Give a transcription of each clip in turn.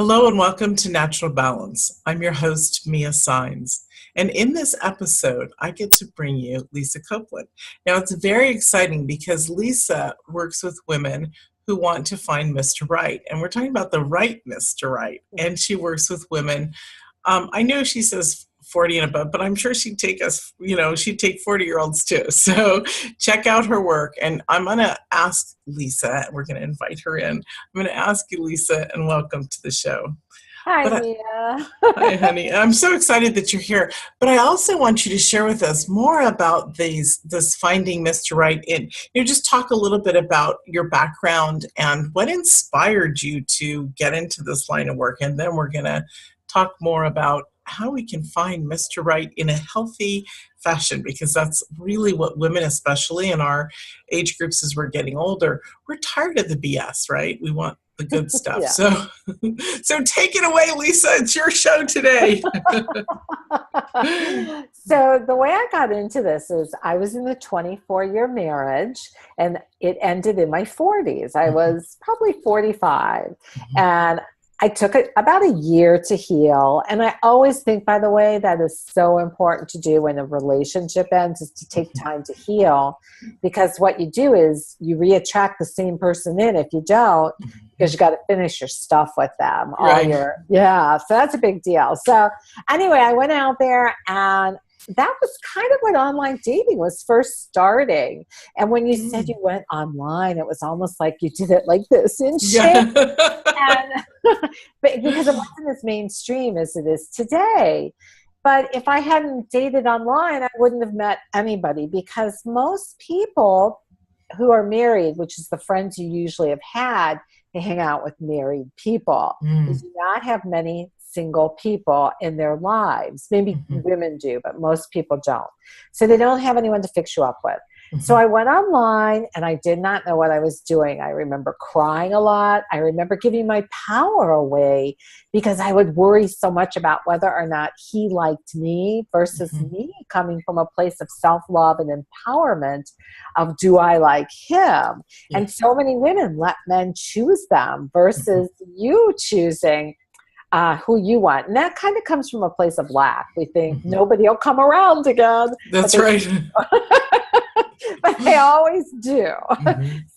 Hello and welcome to Natural Balance. I'm your host, Mia Sines. And in this episode, I get to bring you Lisa Copeland. Now, it's very exciting because Lisa works with women who want to find Mr. Right. And we're talking about the right Mr. Right. And she works with women. I know she says 40 and above, but I'm sure she'd take us, she'd take 40-year-olds too. So check out her work. And I'm going to ask Lisa, we're going to invite her in. I'm going to ask you, Lisa, and welcome to the show. Hi, Mia. Hi, honey. I'm so excited that you're here. But I also want you to share with us more about this Finding Mr. Right. And just talk a little bit about your background and what inspired you to get into this line of work. And then we're going to talk more about how we can find Mr. Right in a healthy fashion, because that's really what women, especially in our age groups as we're getting older, we're tired of the BS, right? We want the good stuff. Yeah. So take it away, Lisa. It's your show today. So the way I got into this is I was in a 24-year marriage and it ended in my 40s. I was probably 45 and I took about a year to heal. And I always think, by the way, that is so important to do when a relationship ends, is to take time to heal. Because what you do is you reattract the same person in if you don't, because you got to finish your stuff with them. Right. So that's a big deal. So anyway, I went out there and that was kind of when online dating was first starting. And when you said you went online, it was almost like you did it like this in shame. Yeah. But because it wasn't as mainstream as it is today. But if I hadn't dated online, I wouldn't have met anybody, because most people who are married, which is the friends you usually have had, they hang out with married people. You do not have many single people in their lives. Maybe women do, but most people don't. So they don't have anyone to fix you up with. So I went online and I did not know what I was doing. I remember crying a lot. I remember giving my power away because I would worry so much about whether or not he liked me versus me coming from a place of self-love and empowerment of, do I like him? And so many women let men choose them versus you choosing who you want. And that kind of comes from a place of lack. We think nobody will come around again. That's right. But they always do.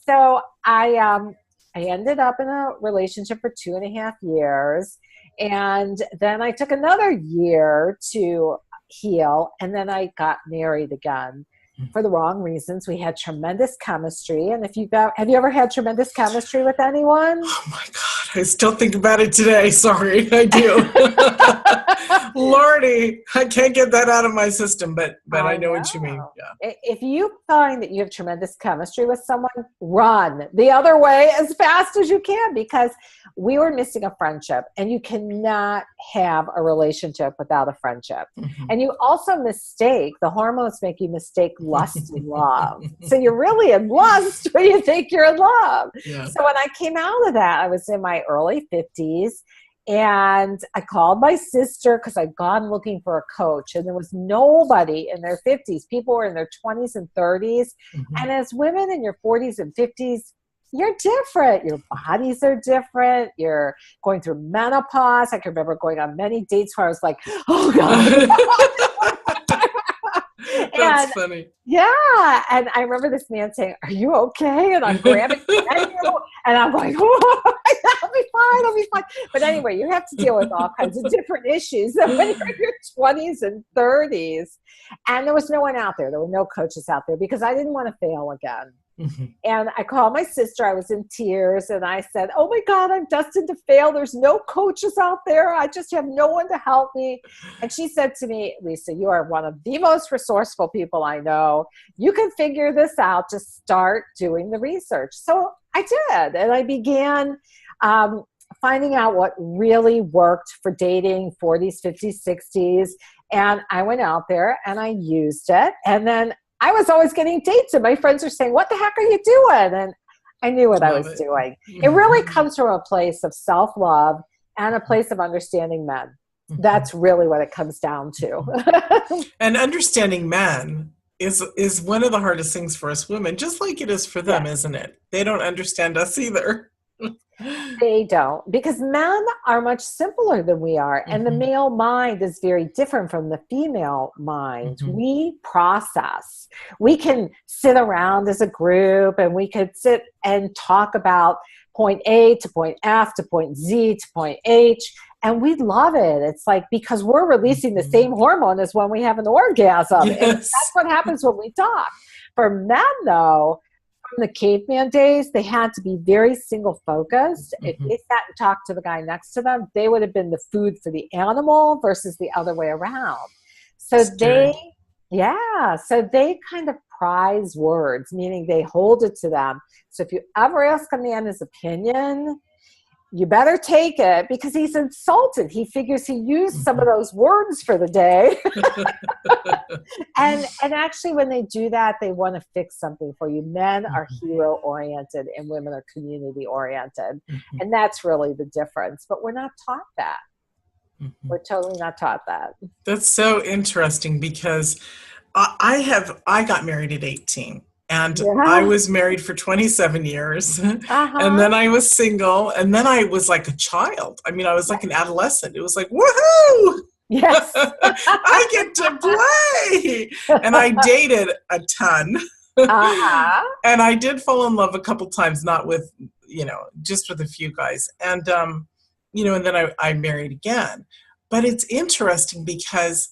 So I ended up in a relationship for 2.5 years. And then I took another year to heal. And then I got married again for the wrong reasons. We had tremendous chemistry. And have you ever had tremendous chemistry with anyone? Oh my God. I still think about it today. Sorry, I do. Lordy, I can't get that out of my system, but I know what you mean. Yeah. If you find that you have tremendous chemistry with someone, run the other way as fast as you can, because we were missing a friendship, and you cannot have a relationship without a friendship. And you also the hormones make you mistake lust and love. So you're really in lust when you think you're in love. Yeah. So when I came out of that, I was in my early 50s. And I called my sister because I'd gone looking for a coach, and there was nobody in their 50s. People were in their 20s and 30s. And as women in your 40s and 50s, you're different. Your bodies are different. You're going through menopause. I can remember going on many dates where I was like, oh God. That's funny. Yeah. And I remember this man saying, are you okay? And I'm grabbing you. And I'm like, oh, I'll be fine. But anyway, you have to deal with all kinds of different issues when you're in your 20s and 30s. And there was no one out there. There were no coaches out there because I didn't want to fail again. And I called my sister. I was in tears. And I said, oh my God, I'm destined to fail. There's no coaches out there. I just have no one to help me. And she said to me, Lisa, you are one of the most resourceful people I know. You can figure this out. Just start doing the research. So I did. And I began finding out what really worked for dating 40s, 50s, 60s. And I went out there and I used it. And then I was always getting dates, and my friends are saying, what the heck are you doing? And I knew what I was doing. It really comes from a place of self-love and a place of understanding men. That's really what it comes down to. And understanding men is one of the hardest things for us women, just like it is for them, isn't it? They don't understand us either. They don't, because men are much simpler than we are. And the Mhm. male mind is very different from the female mind. Mhm. We process. We can sit around as a group and we could sit and talk about point A to point F to point Z to point H. And we love it. It's like, because we're releasing the Mhm. same hormone as when we have an orgasm. And that's Yes. what happens when we talk. For men, though, from the caveman days, they had to be very single focused. If Mhm. they sat and talked to the guy next to them, they would have been the food for the animal versus the other way around. So Scary. so they kind of prize words, meaning they hold it to them. So if you ever ask a man his opinion, you better take it, because he's insulted. He figures he used some of Mhm. those words for the day. And actually, when they do that, they want to fix something for you. Men are Mhm. hero oriented and women are community oriented. Mhm. And that's really the difference. But we're not taught that. Mhm. We're totally not taught that. That's so interesting because I got married at 18 and I Yeah. was married for 27 years and Uh-huh. then I was single and then I was like a child. I mean, I was like an adolescent. It was like, woohoo! Yes. I get to play. And I dated a ton. Uh-huh. And I did fall in love a couple times, not with, just with a few guys. And, and then I married again. But it's interesting because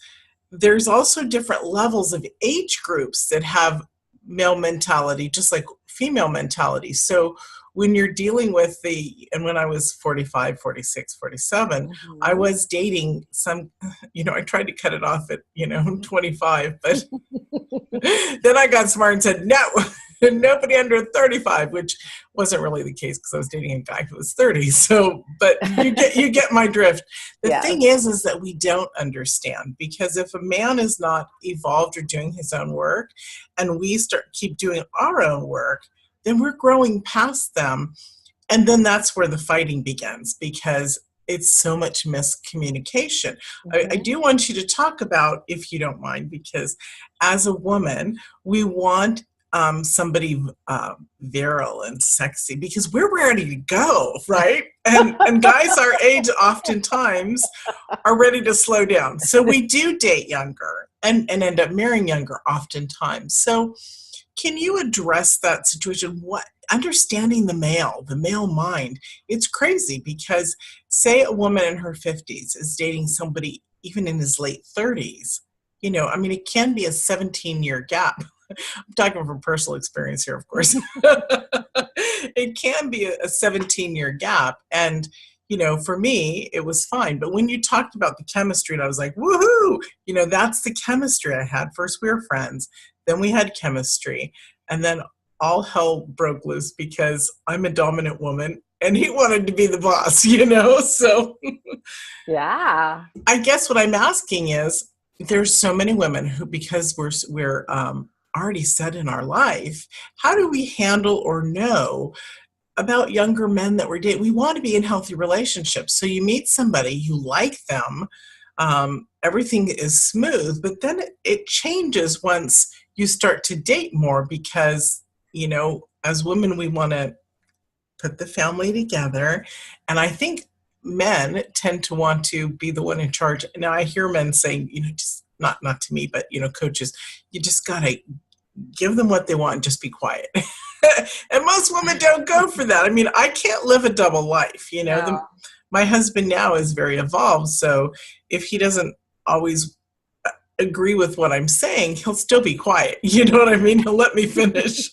there's also different levels of age groups that have male mentality, just like female mentality. So when you're dealing with and when I was 45, 46, 47, I Mhm. was dating some, I tried to cut it off at, 25, but then I got smart and said, no, nobody under 35, which wasn't really the case because I was dating a guy who was 30. So, but you get my drift. The Yes. thing is that we don't understand, because if a man is not evolved or doing his own work and we keep doing our own work, then we're growing past them. And then that's where the fighting begins, because it's so much miscommunication. I Mhm. do want you to talk about, if you don't mind, because as a woman, we want somebody virile and sexy because we're ready to go, right? And guys our age oftentimes are ready to slow down. So we do date younger and end up marrying younger oftentimes. So can you address that situation? What understanding the male mind? It's crazy because say a woman in her 50s is dating somebody even in his late 30s. I mean, it can be a 17-year gap. I'm talking from personal experience here, of course. It can be a 17-year gap. And, for me, it was fine. But when you talked about the chemistry, and I was like, woohoo, that's the chemistry I had. First, we were friends. Then we had chemistry. And then all hell broke loose because I'm a dominant woman and he wanted to be the boss. So Yeah. I guess what I'm asking is, there's so many women who, because we're already set in our life, how do we handle or know about younger men that we're dating? We want to be in healthy relationships. So you meet somebody, you like them, everything is smooth, but then it changes once you start to date more because, as women, we want to put the family together. And I think men tend to want to be the one in charge. Now I hear men saying, just not to me, but coaches, you just gotta give them what they want and just be quiet. And most women don't go for that. I mean, I can't live a double life. No. My husband now is very evolved, so if he doesn't always agree with what I'm saying, he'll still be quiet. You know what I mean? He'll let me finish.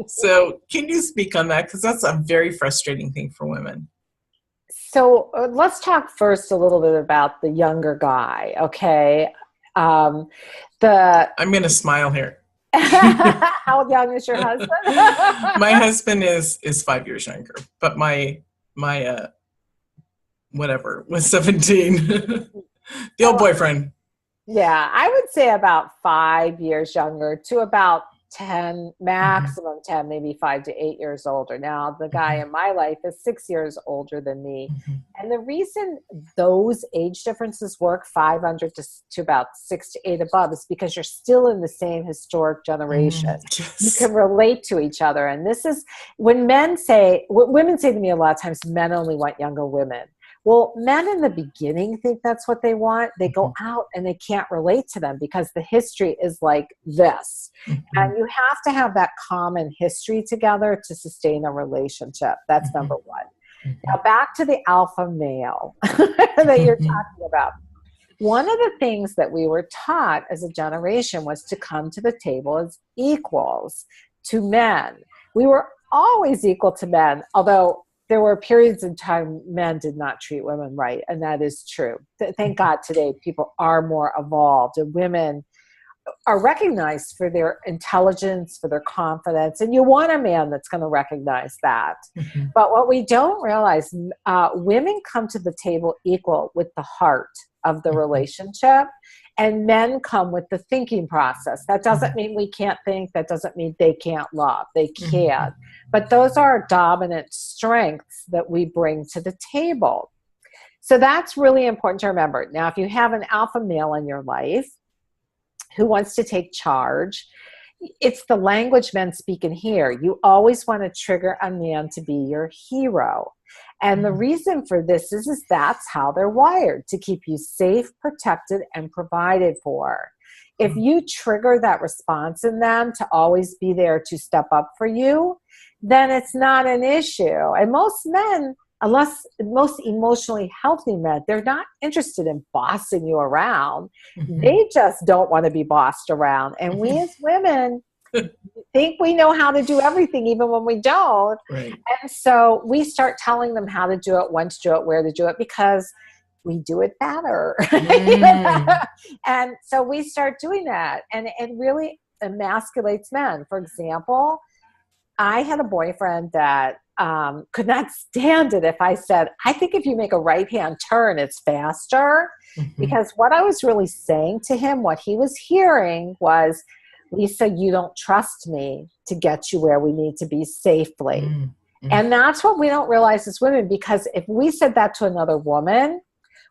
So can you speak on that? Because that's a very frustrating thing for women. So let's talk first a little bit about the younger guy, okay? Um, the I'm going to smile here. How young is your husband? My husband is 5 years younger, but my whatever was 17. The old So boyfriend. yeah, I would say about 5 years younger to about 10, maximum 10, maybe 5 to 8 years older. Now, the guy in my life is 6 years older than me. And the reason those age differences work, 500 to about 6 to 8 above, is because you're still in the same historic generation. Yes. You can relate to each other. And this is when women say to me a lot of times, men only want younger women. Well, men in the beginning think that's what they want. They go out and they can't relate to them because the history is like this. And you have to have that common history together to sustain a relationship. That's number one. Now back to the alpha male that you're talking about. One of the things that we were taught as a generation was to come to the table as equals to men. We were always equal to men, although there were periods in time men did not treat women right, and that is true. Thank God today people are more evolved, and women are recognized for their intelligence, for their confidence, and you want a man that's going to recognize that. But what we don't realize, women come to the table equal with the heart of the relationship, and men come with the thinking process. That doesn't mean we can't think. That doesn't mean they can't love. They can. But those are dominant strengths that we bring to the table. So that's really important to remember. Now, if you have an alpha male in your life who wants to take charge, it's the language men speak and hear. You always want to trigger a man to be your hero. And the reason for this is that's how they're wired, to keep you safe, protected, and provided for. If you trigger that response in them to always be there to step up for you, then it's not an issue. And most men, unless most emotionally healthy men, they're not interested in bossing you around. They just don't want to be bossed around. And we as women think we know how to do everything even when we don't. Right. And so we start telling them how to do it, when to do it, where to do it, because we do it better. And so we start doing that. And it really emasculates men. For example, I had a boyfriend that could not stand it if I said, I think if you make a right-hand turn, it's faster. Because what I was really saying to him, what he was hearing was, Lisa, you don't trust me to get you where we need to be safely. And that's what we don't realize as women, because if we said that to another woman,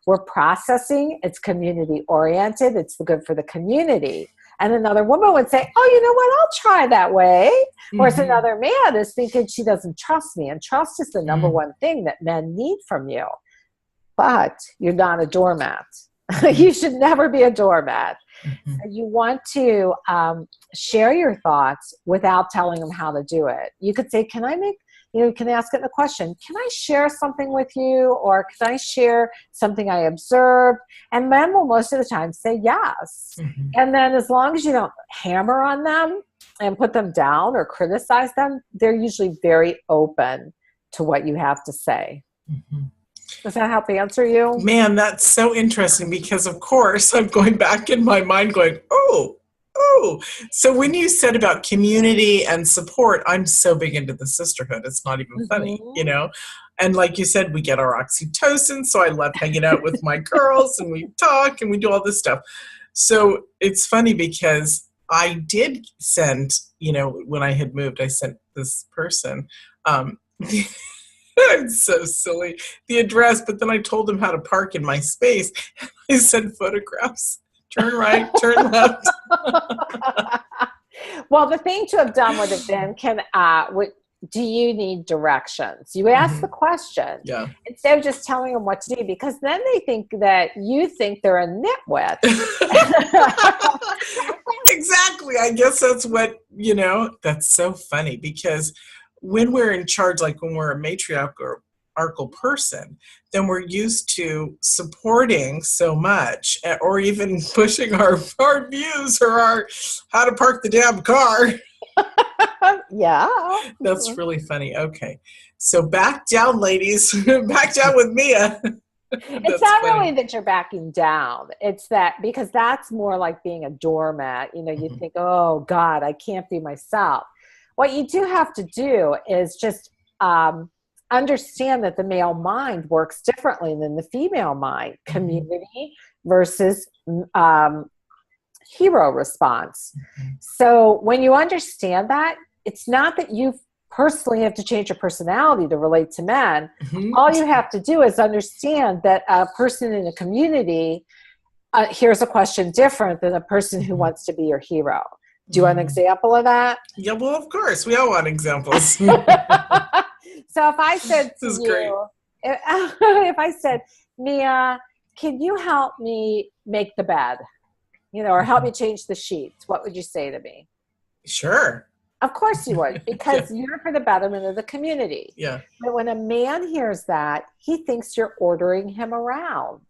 we're processing, it's community oriented, it's good for the community. And another woman would say, oh, you know what, I'll try that way. Whereas another man is thinking she doesn't trust me. And trust is the number one thing that men need from you. But you're not a doormat. You should never be a doormat. You want to share your thoughts without telling them how to do it. You could say, can I ask it in a question, can I share something with you? Or can I share something I observed? And men will most of the time say yes. And then as long as you don't hammer on them and put them down or criticize them, they're usually very open to what you have to say. Does that help answer you? Man, that's so interesting, because of course I'm going back in my mind going, oh. So when you said about community and support, I'm so big into the sisterhood. It's not even funny, you know? And like you said, we get our oxytocin. So I love hanging out with my girls, and we talk and we do all this stuff. So it's funny because I did send, when I had moved, I sent this person, I'm so silly, the address, but then I told him how to park in my space. I sent photographs. Turn right, turn left. Well, the thing to have done would have been, do you need directions? You ask the question instead of just telling them what to do, because then they think that you think they're a nitwit. Exactly. I guess that's what, that's so funny, because when we're in charge, like when we're a matriarchal person, then we're used to supporting so much, or even pushing our views or our how to park the damn car. Yeah. That's really funny. Okay. So back down, ladies. Back down with Mia. It's not really that you're backing down. It's that, because that's more like being a doormat. You think, oh God, I can't be myself. What you do have to do is just understand that the male mind works differently than the female mind. Community versus hero response. So when you understand that, it's not that you personally have to change your personality to relate to men. All you have to do is understand that a person in a community hears a question different than a person who wants to be your hero. Do you want an example of that? Yeah, well, of course. We all want examples. So if I said to This is you, great. if I said, Mia, can you help me make the bed? Or help me change the sheets, what would you say to me? Sure. Of course you would, because you're for the betterment of the community. Yeah. But when a man hears that, he thinks you're ordering him around.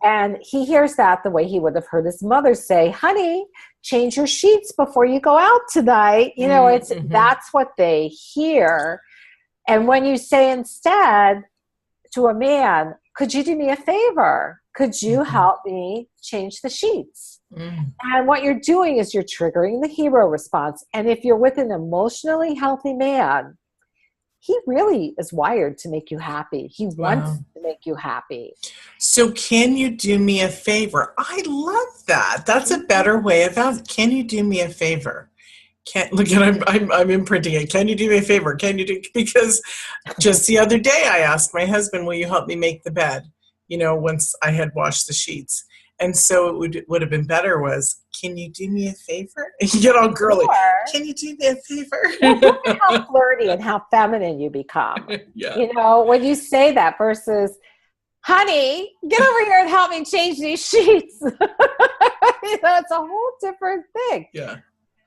And he hears that the way he would have heard his mother say, honey, change your sheets before you go out tonight. That's what they hear. And when you say instead to a man, could you do me a favor? Could you help me change the sheets? And what you're doing is you're triggering the hero response. And if you're with an emotionally healthy man, he really is wired to make you happy. He wants to make you happy. So can you do me a favor? I love that. That's a better way of asking. Can you do me a favor? Look at I'm imprinting it. Can you do me a favor? Because just the other day I asked my husband, will you help me make the bed? Once I had washed the sheets. And so it would have been better was, can you do me a favor? You get all girly. Sure. Can you do me a favor? Look at how flirty and how feminine you become. Yeah. When you say that versus, honey, get over here and help me change these sheets. It's a whole different thing. Yeah.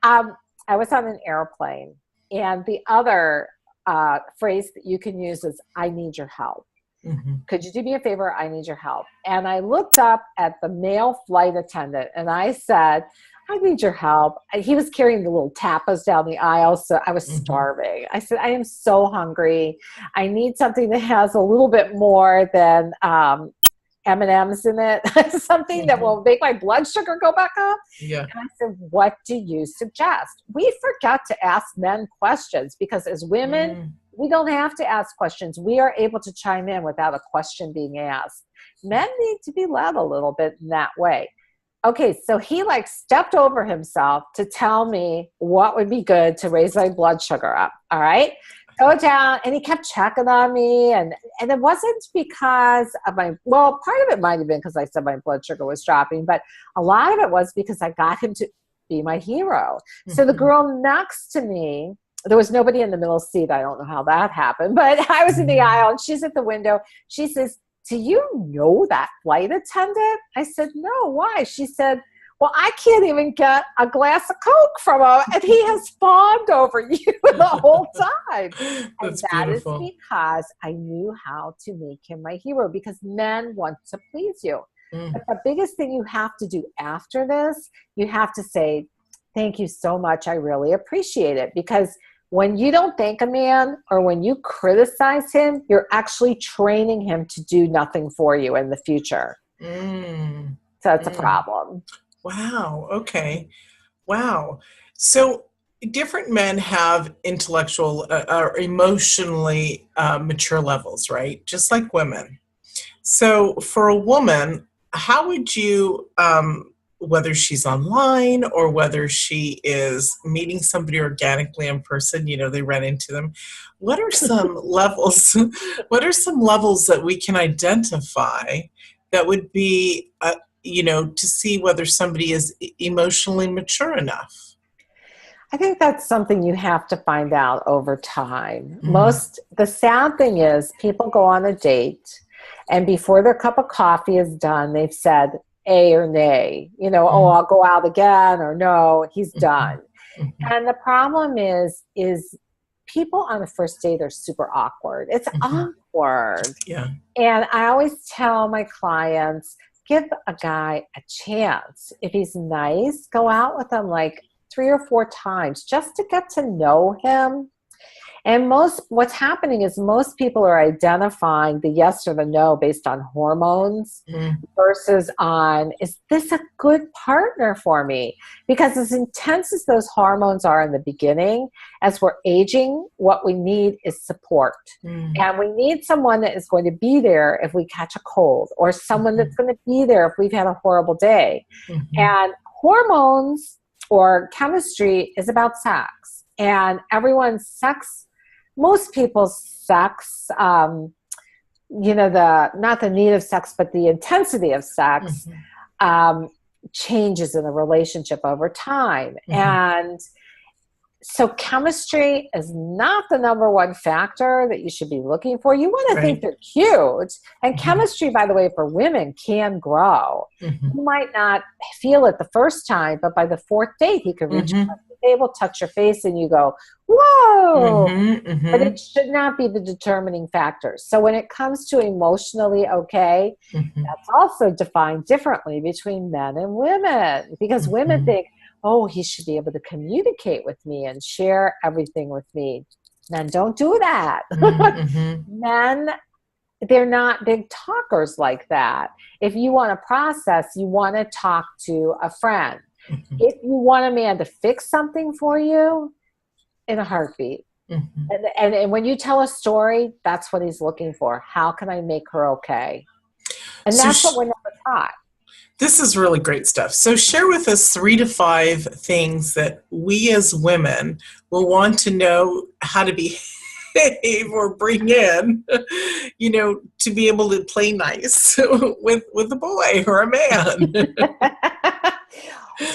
I was on an airplane, and the other phrase that you can use is, I need your help. Could you do me a favor? I need your help. And I looked up at the male flight attendant and I said, I need your help. And he was carrying the little tapas down the aisle, so I was starving. I said, I am so hungry. I need something that has a little bit more than M&Ms in it, something that will make my blood sugar go back up. Yeah. And I said, what do you suggest? We forgot to ask men questions because as women, we don't have to ask questions. We are able to chime in without a question being asked. Men need to be led a little bit in that way. Okay, so he stepped over himself to tell me what would be good to raise my blood sugar up. All right. Go down, and he kept checking on me, and it wasn't because of part of it might have been because I said my blood sugar was dropping, but a lot of it was because I got him to be my hero. So the girl next to me, there was nobody in the middle seat. I don't know how that happened, but I was in the aisle, and she's at the window. She says, do you know that flight attendant? I said, no, why? She said, well, I can't even get a glass of Coke from him, and he has fawned over you the whole time. That's that beautiful. is because I knew how to make him my hero, because men want to please you. But the biggest thing you have to do after this, you have to say, thank you so much. I really appreciate it. Because when you don't thank a man or when you criticize him, you're actually training him to do nothing for you in the future. So it's a problem. Wow. Okay. Wow. So different men have intellectual or emotionally mature levels, right? Just like women. So for a woman, how would you, whether she's online or whether she is meeting somebody organically in person, they run into them, what are some levels, that we can identify that would be, to see whether somebody is emotionally mature enough? I think that's something you have to find out over time. The sad thing is people go on a date, and before their cup of coffee is done, they've said A or nay, oh, I'll go out again, or no, he's done. And the problem is people on a first date are super awkward. It's awkward. Yeah. And I always tell my clients, give a guy a chance. If he's nice, go out with him 3 or 4 times just to get to know him. And what's happening is most people are identifying the yes or the no based on hormones versus on, is this a good partner for me? Because as intense as those hormones are in the beginning, as we're aging, what we need is support. And we need someone that is going to be there if we catch a cold, or someone that's going to be there if we've had a horrible day. And hormones or chemistry is about sex, and everyone's sex, most people's sex, not the need of sex, but the intensity of sex, changes in the relationship over time. And so chemistry is not the number one factor that you should be looking for. You want to think they're cute. And chemistry, by the way, for women can grow. You might not feel it the first time, but by the fourth date, he could reach across the table, touch your face, and you go, whoa. But it should not be the determining factor. So when it comes to emotionally okay, that's also defined differently between men and women. Because women think, oh, he should be able to communicate with me and share everything with me. Men don't do that. Men, they're not big talkers like that. If you want to process, you want to talk to a friend. If you want a man to fix something for you, in a heartbeat. And when you tell a story, that's what he's looking for. How can I make her okay? And that's what we're never taught. This is really great stuff. So share with us 3 to 5 things that we as women will want to know how to behave or bring in, to be able to play nice with a boy or a man.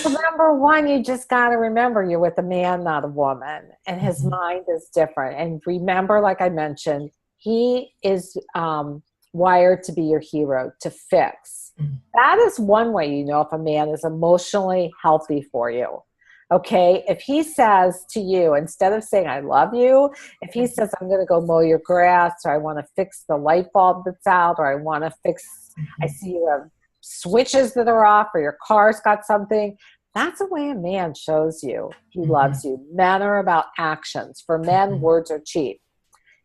Well, number one, you just got to remember you're with a man, not a woman, and his mind is different. And remember, like I mentioned, he is wired to be your hero, to fix. That is one way you know if a man is emotionally healthy for you. Okay? If he says to you, instead of saying, I love you, if he says, I'm going to go mow your grass, or I want to fix the light bulb that's out, or I want to fix, I see you have switches that are off, or your car's got something, that's the way a man shows you he loves you. Men are about actions. For men, words are cheap.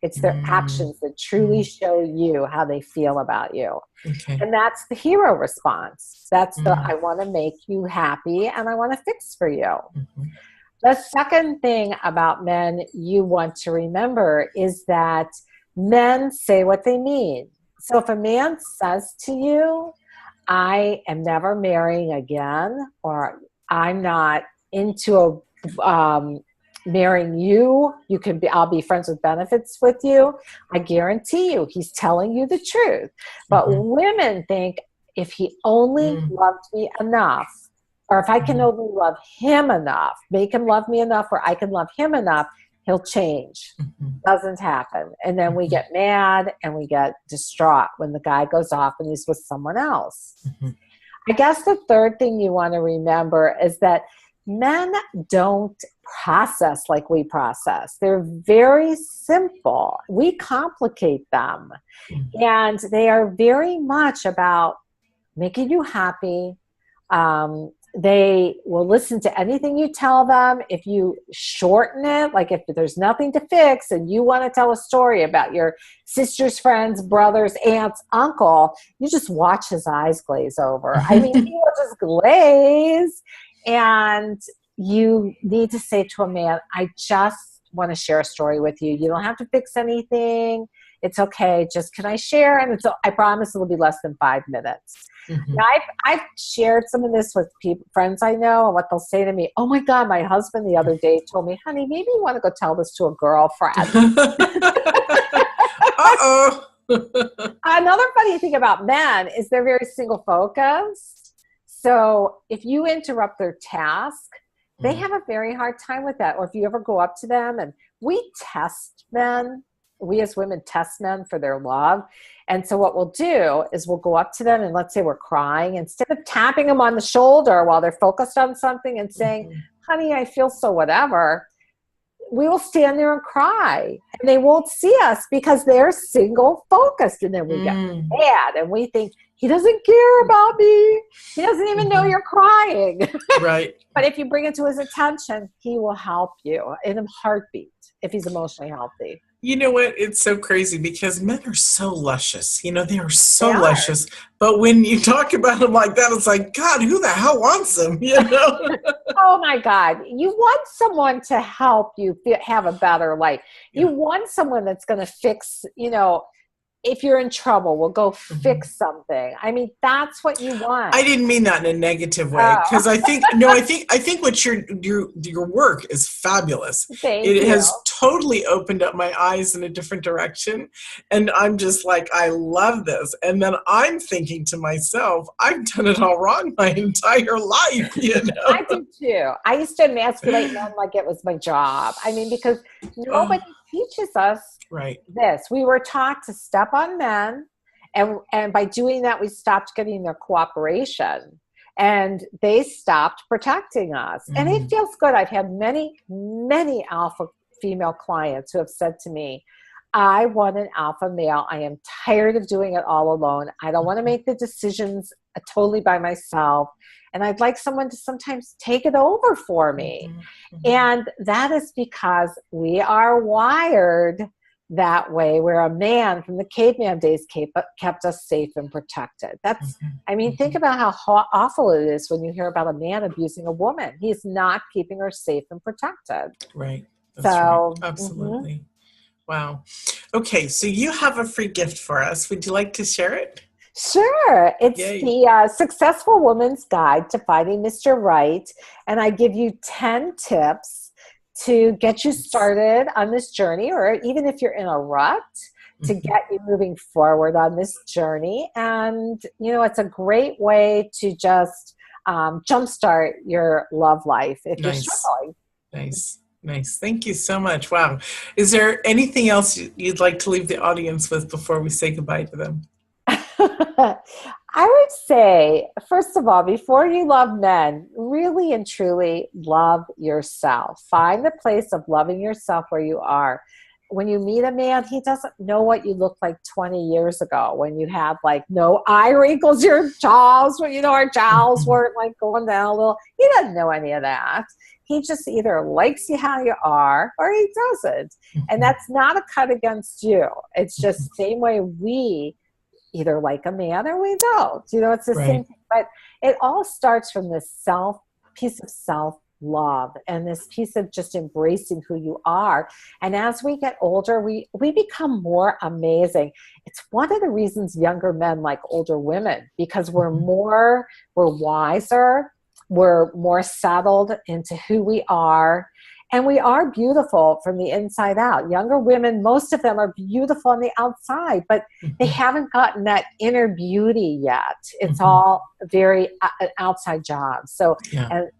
It's their actions that truly show you how they feel about you. And that's the hero response. That's the, I want to make you happy and I want to fix for you. The second thing about men you want to remember is that men say what they mean. So if a man says to you, I am never marrying again, or I'm not into marrying you, I'll be friends with benefits with you, I guarantee you he's telling you the truth. But women think, if he only loved me enough, or if I can only love him enough, make him love me enough, or I can love him enough, he'll change. Doesn't happen. And then we get mad and we get distraught when the guy goes off and he's with someone else. I guess the third thing you want to remember is that men don't process like we process. They're very simple. We complicate them. And they are very much about making you happy. They will listen to anything you tell them. If you shorten it, like if there's nothing to fix and you want to tell a story about your sister's friends, brothers, aunts, uncle, you just watch his eyes glaze over. I mean, he will just glaze. And you need to say to a man, I just want to share a story with you. You don't have to fix anything. It's okay. Just can I share? And I promise it'll be less than 5 minutes. Now, I've shared some of this with friends I know, and what they'll say to me, oh my God, my husband the other day told me, honey, maybe you want to go tell this to a girlfriend. Another funny thing about men is they're very single focused. So if you interrupt their task, they have a very hard time with that. Or if you ever go up to them, and we test men, we as women test men for their love. And so what we'll do is we'll go up to them, and let's say we're crying, instead of tapping them on the shoulder while they're focused on something and saying, honey, I feel so whatever, we will stand there and cry, and they won't see us because they're single focused. And then we get mad and we think, he doesn't care about me. He doesn't even know you're crying. Right. But if you bring it to his attention, he will help you in a heartbeat if he's emotionally healthy. You know what? It's so crazy because men are so luscious. They are so luscious. But when you talk about them like that, it's like, God, who the hell wants them? Oh my God. You want someone to help you have a better life. You want someone that's going to fix, if you're in trouble, we'll go fix something. I mean, that's what you want. I didn't mean that in a negative way, because I think what your work is fabulous. Thank It you. has totally opened up my eyes in a different direction, and I'm just like, I love this. And then I'm thinking to myself, I've done it all wrong my entire life, you know. I did too. I used to emasculate men like it was my job. I mean, because nobody teaches us this. We were taught to step on men, and by doing that, we stopped getting their cooperation, and they stopped protecting us. And it feels good. I've had many, many alpha female clients who have said to me, I want an alpha male. I am tired of doing it all alone. I don't want to make the decisions totally by myself. And I'd like someone to sometimes take it over for me. And that is because we are wired that way, where a man from the caveman days kept us safe and protected. That's, I mean, think about how awful it is when you hear about a man abusing a woman. He's not keeping her safe and protected. Right. That's right. Absolutely. Wow. Okay, so you have a free gift for us. Would you like to share it? Sure. It's the Successful Woman's Guide to Finding Mr. Right. And I give you 10 tips to get you started on this journey, or even if you're in a rut, to get you moving forward on this journey. And, you know, it's a great way to just jumpstart your love life if you're struggling. Nice. Thank you so much. Wow. Is there anything else you'd like to leave the audience with before we say goodbye to them? I would say, first of all, before you love men, really and truly love yourself. Find the place of loving yourself where you are. When you meet a man, he doesn't know what you looked like 20 years ago, when you had like no eye wrinkles, your jowls, when, you know, our jowls weren't like going down a little. He doesn't know any of that. He just either likes you how you are or he doesn't. And that's not a cut against you. It's just the same way we either like a man or we don't. You know, it's the same thing. But it all starts from this piece of self-love and this piece of just embracing who you are. And as we get older, we become more amazing. It's one of the reasons younger men like older women, because we're wiser, we're more settled into who we are. And we are beautiful from the inside out. Younger women, most of them are beautiful on the outside, but they haven't gotten that inner beauty yet. It's all very an outside job. So,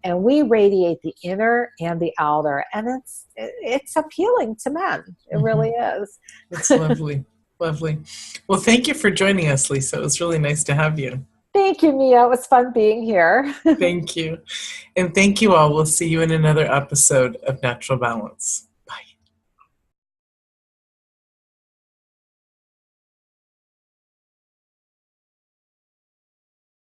and we radiate the inner and the outer, and it's appealing to men. It really is. It's lovely. Lovely. Well, thank you for joining us, Lisa. It was really nice to have you. Thank you, Mia. It was fun being here. Thank you. And thank you all. We'll see you in another episode of Natural Balance.